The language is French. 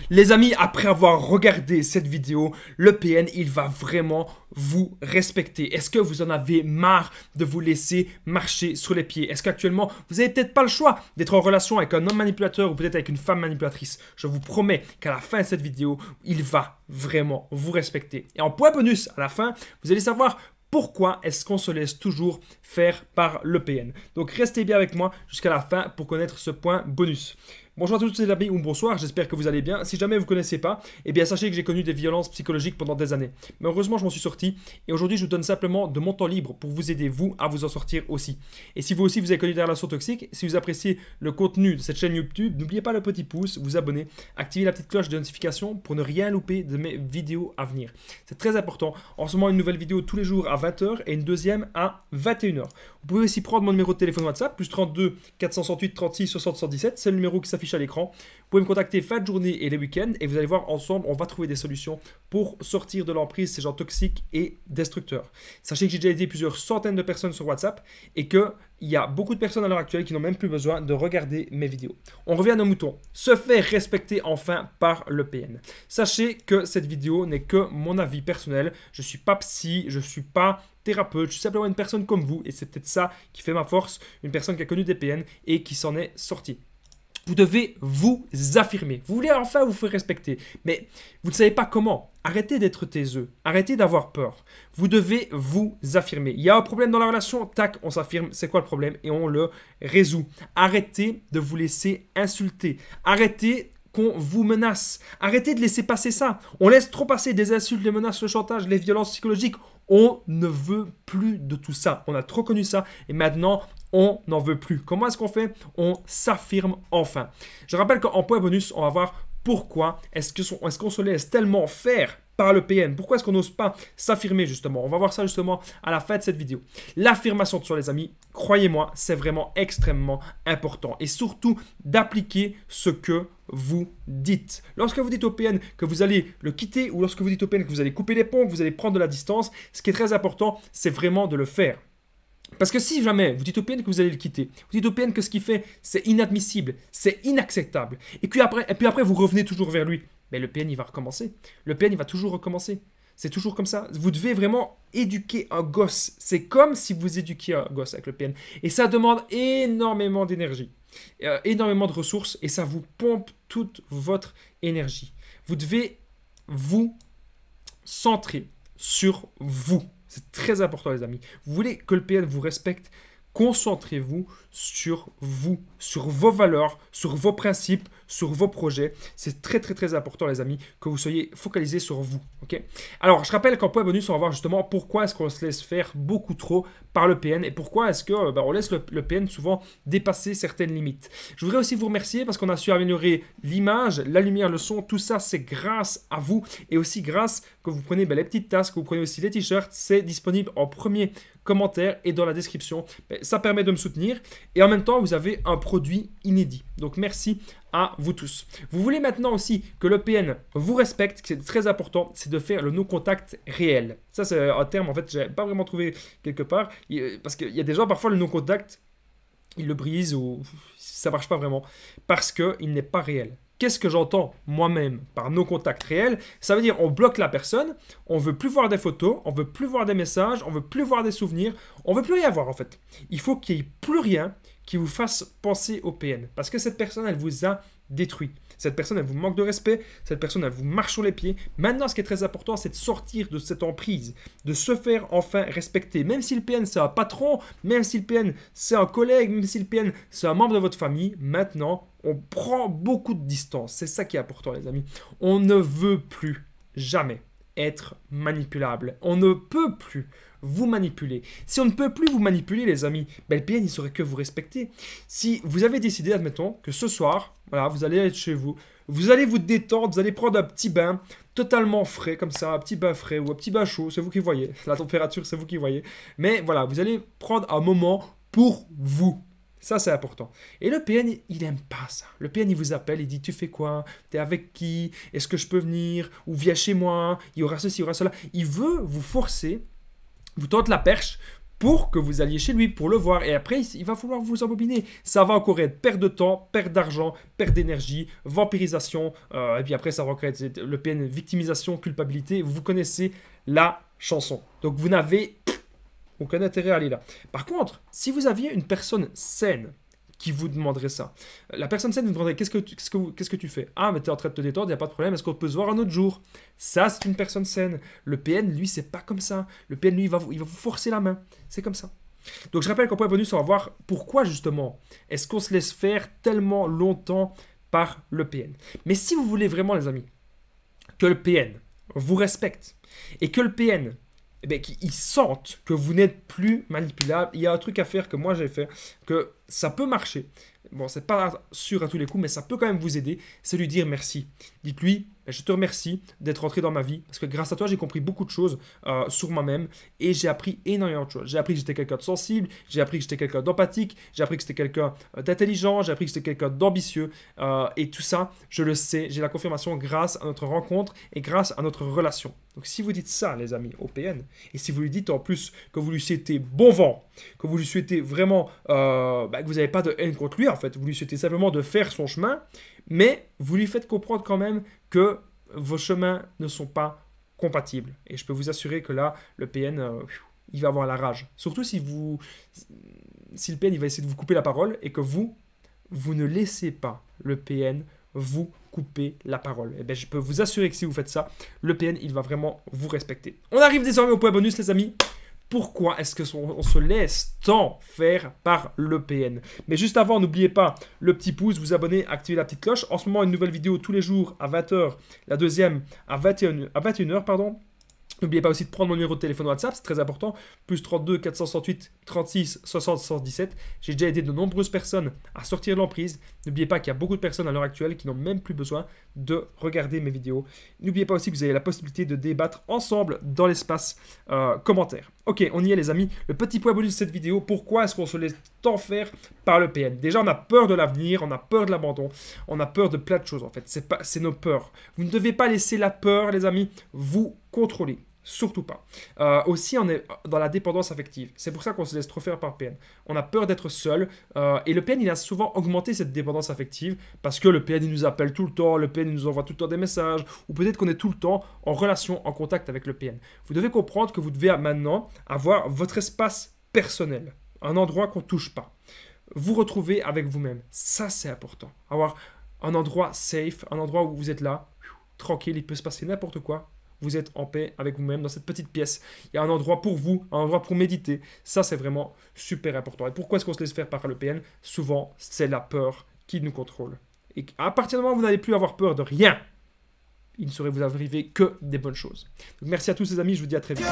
Les amis, après avoir regardé cette vidéo, le PN, il va vraiment vous respecter. Est-ce que vous en avez marre de vous laisser marcher sur les pieds? Est-ce qu'actuellement, vous n'avez peut-être pas le choix d'être en relation avec un homme manipulateur ou peut-être avec une femme manipulatrice? Je vous promets qu'à la fin de cette vidéo, il va vraiment vous respecter. Et en point bonus, à la fin, vous allez savoir pourquoi est-ce qu'on se laisse toujours faire par le PN. Donc restez bien avec moi jusqu'à la fin pour connaître ce point bonus. Bonjour à tous les amis ou bonsoir, j'espère que vous allez bien. Si jamais vous ne connaissez pas, eh bien sachez que j'ai connu des violences psychologiques pendant des années. Mais heureusement je m'en suis sorti et aujourd'hui je vous donne simplement de mon temps libre pour vous aider vous à vous en sortir aussi. Et si vous aussi vous avez connu des relations toxiques, si vous appréciez le contenu de cette chaîne YouTube, n'oubliez pas le petit pouce, vous abonner, activez la petite cloche de notification pour ne rien louper de mes vidéos à venir. C'est très important. En ce moment une nouvelle vidéo tous les jours à 20h et une deuxième à 21h. Vous pouvez aussi prendre mon numéro de téléphone WhatsApp, plus 32 468 36 60 117, c'est le numéro qui s'affiche à l'écran. Vous pouvez me contacter fin de journée et les week-ends et vous allez voir ensemble, on va trouver des solutions pour sortir de l'emprise ces gens toxiques et destructeurs. Sachez que j'ai déjà aidé plusieurs centaines de personnes sur WhatsApp et qu'il y a beaucoup de personnes à l'heure actuelle qui n'ont même plus besoin de regarder mes vidéos. On revient à nos moutons. Se faire respecter enfin par le PN. Sachez que cette vidéo n'est que mon avis personnel. Je ne suis pas psy, je ne suis pas thérapeute, je suis simplement une personne comme vous et c'est peut-être ça qui fait ma force, une personne qui a connu des PN et qui s'en est sortie. Vous devez vous affirmer. Vous voulez enfin vous faire respecter, mais vous ne savez pas comment. Arrêtez d'être taiseux, arrêtez d'avoir peur. Vous devez vous affirmer. Il y a un problème dans la relation, tac, on s'affirme, c'est quoi le problème et on le résout. Arrêtez de vous laisser insulter. Arrêtez qu'on vous menace. Arrêtez de laisser passer ça. On laisse trop passer des insultes, les menaces, le chantage, les violences psychologiques. On ne veut plus de tout ça. On a trop connu ça et maintenant, on n'en veut plus. Comment est-ce qu'on fait? On s'affirme enfin. Je rappelle qu'en point bonus, on va voir pourquoi est-ce qu'on se laisse tellement faire par le PN. Pourquoi est-ce qu'on n'ose pas s'affirmer justement? On va voir ça justement à la fin de cette vidéo. L'affirmation de soi les amis, croyez-moi, c'est vraiment extrêmement important. Et surtout d'appliquer ce que vous dites. Lorsque vous dites au PN que vous allez le quitter ou lorsque vous dites au PN que vous allez couper les ponts, que vous allez prendre de la distance, ce qui est très important, c'est vraiment de le faire. Parce que si jamais vous dites au PN que vous allez le quitter, vous dites au PN que ce qu'il fait, c'est inadmissible, c'est inacceptable, et puis après vous revenez toujours vers lui, mais le PN il va recommencer. Le PN il va toujours recommencer. C'est toujours comme ça. Vous devez vraiment éduquer un gosse. C'est comme si vous éduquiez un gosse avec le PN. Et ça demande énormément d'énergie, énormément de ressources, et ça vous pompe toute votre énergie. Vous devez vous centrer sur vous. C'est très important les amis. Vous voulez que le PN vous respecte, concentrez-vous sur vous, sur vos valeurs, sur vos principes, sur vos projets. C'est très très très important les amis que vous soyez focalisés sur vous. Okay? Alors je rappelle qu'en point bonus on va voir justement pourquoi est-ce qu'on se laisse faire beaucoup trop par le PN et pourquoi est-ce qu'on laisse le PN souvent dépasser certaines limites. Je voudrais aussi vous remercier parce qu'on a su améliorer l'image, la lumière, le son, tout ça c'est grâce à vous et aussi grâce que vous prenez les petites tasses, que vous prenez aussi les t-shirts, c'est disponible en premier commentaire et dans la description. Ça permet de me soutenir et en même temps vous avez un produit inédit. Donc merci à vous tous. Vous voulez maintenant aussi que le PN vous respecte, c'est très important, c'est de faire le no-contact réel. Ça c'est un terme en fait je n'ai pas vraiment trouvé quelque part parce qu'il y a des gens parfois le no-contact ils le brisent ou ça marche pas vraiment parce qu'il n'est pas réel. Qu'est-ce que j'entends moi-même par no contact réel? Ça veut dire on bloque la personne, on veut plus voir des photos, on veut plus voir des messages, on veut plus voir des souvenirs, on veut plus rien voir en fait. Il faut qu'il n'y ait plus rien qui vous fasse penser au PN parce que cette personne elle vous a détruit. Cette personne elle vous manque de respect, cette personne elle vous marche sur les pieds. Maintenant ce qui est très important c'est de sortir de cette emprise, de se faire enfin respecter. Même si le PN c'est un patron, même si le PN c'est un collègue, même si le PN c'est un membre de votre famille, maintenant on prend beaucoup de distance. C'est ça qui est important les amis. On ne veut plus jamais être manipulable. On ne peut plus vous manipuler. Si on ne peut plus vous manipuler les amis, le PN il ne saurait que vous respecter. Si vous avez décidé, admettons, que ce soir, voilà, vous allez être chez vous, vous allez vous détendre, vous allez prendre un petit bain totalement frais comme ça, un petit bain frais ou un petit bain chaud, c'est vous qui voyez. La température, c'est vous qui voyez. Mais voilà, vous allez prendre un moment pour vous. Ça, c'est important. Et le PN, il n'aime pas ça. Le PN, il vous appelle, il dit, tu fais quoi? T'es avec qui? Est-ce que je peux venir? Ou viens chez moi? Il y aura ceci, il y aura cela. Il veut vous forcer, vous tente la perche pour que vous alliez chez lui pour le voir. Et après, il va falloir vous embobiner. Ça va encore être perte de temps, perte d'argent, perte d'énergie, vampirisation. Et puis après, ça va encore être le PN, victimisation, culpabilité. Vous connaissez la chanson. Donc vous n'avez aucun intérêt à aller là. Par contre, si vous aviez une personne saine qui vous demanderait ça, la personne saine vous demanderait qu'est-ce que tu fais? Ah, mais tu es en train de te détendre, il n'y a pas de problème, est-ce qu'on peut se voir un autre jour? Ça, c'est une personne saine. Le PN, lui, c'est pas comme ça. Le PN, lui, il va vous forcer la main. C'est comme ça. Donc je rappelle qu'en point bonus, on va voir pourquoi justement est-ce qu'on se laisse faire tellement longtemps par le PN. Mais si vous voulez vraiment, les amis, que le PN vous respecte et que le PN, eh bien, qu'ils sentent que vous n'êtes plus manipulable, il y a un truc à faire que moi j'ai fait, que ça peut marcher. Bon, c'est pas sûr à tous les coups, mais ça peut quand même vous aider, c'est lui dire merci. Dites-lui, je te remercie d'être entré dans ma vie, parce que grâce à toi, j'ai compris beaucoup de choses sur moi-même, et j'ai appris énormément de choses. J'ai appris que j'étais quelqu'un de sensible, j'ai appris que j'étais quelqu'un d'empathique, j'ai appris que j'étais quelqu'un d'intelligent, j'ai appris que j'étais quelqu'un d'ambitieux, et tout ça, je le sais, j'ai la confirmation grâce à notre rencontre et grâce à notre relation. Donc si vous dites ça, les amis, au PN, et si vous lui dites en plus que vous lui souhaitez bon vent, que vous lui souhaitez vraiment, que vous n'avez pas de haine contre lui, en fait, vous lui souhaitez simplement de faire son chemin, mais vous lui faites comprendre quand même que vos chemins ne sont pas compatibles. Et je peux vous assurer que là, le PN, il va avoir la rage. Surtout si le PN, il va essayer de vous couper la parole et que vous ne laissez pas le PN vous couper la parole. Et bien, je peux vous assurer que si vous faites ça, le PN, il va vraiment vous respecter. On arrive désormais au point bonus, les amis. Pourquoi est-ce qu'on se laisse tant faire par le PN? Mais juste avant, n'oubliez pas le petit pouce, vous abonner, activer la petite cloche. En ce moment, une nouvelle vidéo tous les jours à 20h, la deuxième à 21h, pardon. N'oubliez pas aussi de prendre mon numéro de téléphone WhatsApp, c'est très important. Plus 32 468 36 60 117. J'ai déjà aidé de nombreuses personnes à sortir de l'emprise. N'oubliez pas qu'il y a beaucoup de personnes à l'heure actuelle qui n'ont même plus besoin de regarder mes vidéos. N'oubliez pas aussi que vous avez la possibilité de débattre ensemble dans l'espace commentaire. Ok, on y est les amis. Le petit point bonus de cette vidéo, pourquoi est-ce qu'on se laisse tant faire par le PN? Déjà, on a peur de l'avenir, on a peur de l'abandon, on a peur de plein de choses en fait. C'est nos peurs. Vous ne devez pas laisser la peur, les amis, vous contrôler. Surtout pas. Aussi, on est dans la dépendance affective. C'est pour ça qu'on se laisse trop faire par le PN. On a peur d'être seul. Et le PN, il a souvent augmenté cette dépendance affective parce que le PN, il nous appelle tout le temps. Le PN, il nous envoie tout le temps des messages. Ou peut-être qu'on est tout le temps en relation, en contact avec le PN. Vous devez comprendre que vous devez maintenant avoir votre espace personnel. Un endroit qu'on ne touche pas. Vous retrouver avec vous-même. Ça, c'est important. Avoir un endroit safe, un endroit où vous êtes là, tranquille, il peut se passer n'importe quoi. Vous êtes en paix avec vous-même dans cette petite pièce. Il y a un endroit pour vous, un endroit pour méditer. Ça, c'est vraiment super important. Et pourquoi est-ce qu'on se laisse faire par le PN? Souvent, c'est la peur qui nous contrôle. Et à partir du moment où vous n'allez plus avoir peur de rien, il ne saurait vous arriver que des bonnes choses. Donc, merci à tous les amis, je vous dis à très vite.